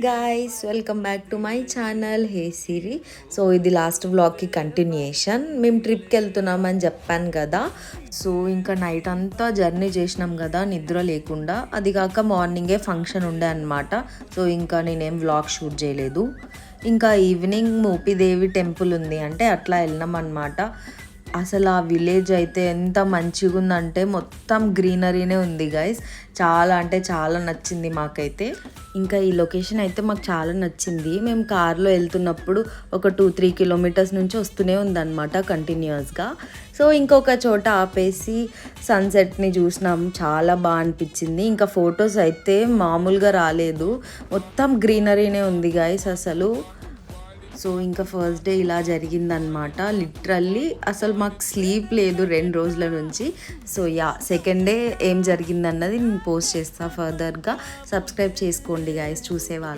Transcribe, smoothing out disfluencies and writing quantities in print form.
Guys, welcome back to my channel hey Siri. So ఇది last వ్లాగ్కి continuation. మేము ట్రిప్కి వెళ్తున్నామని చెప్పాను కదా. సో ఇంకా నైట్ అంతా జర్నీ చేసినాం కదా, నిద్ర లేకుండా. అది కాక మార్నింగే ఫంక్షన్ ఉండే అనమాట. సో ఇంకా నేనేం వ్లాగ్ షూట్ చేయలేదు. ఇంకా ఈవినింగ్ మోపిదేవి టెంపుల్ ఉంది అంటే అట్లా వెళ్ళినాం అనమాట. అసలు ఆ విలేజ్ అయితే ఎంత మంచిగా ఉందంటే మొత్తం గ్రీనరీనే ఉంది గైస్. చాలా అంటే చాలా నచ్చింది మాకైతే. ఇంకా ఈ లొకేషన్ అయితే మాకు చాలా నచ్చింది. మేము కార్లో వెళ్తున్నప్పుడు ఒక 2-3 కిలోమీటర్స్ నుంచి వస్తూనే ఉందన్నమాట కంటిన్యూస్గా. సో ఇంకొక చోట ఆపేసి సన్సెట్ని చూసినాం, చాలా బాగా అనిపించింది. ఇంకా ఫొటోస్ అయితే మామూలుగా రాలేదు, మొత్తం గ్రీనరీనే ఉంది గైస్ అసలు. సో ఇంకా ఫస్ట్ డే ఇలా జరిగిందనమాట. లిటరల్లీ అసలు మాకు స్లీప్ లేదు 2 రోజుల నుంచి. సో సెకండ్ డే ఏం జరిగిందన్నది నేను పోస్ట్ చేస్తాను ఫర్దర్గా. సబ్స్క్రైబ్ చేసుకోండి గైస్ చూసేవాళ్ళు.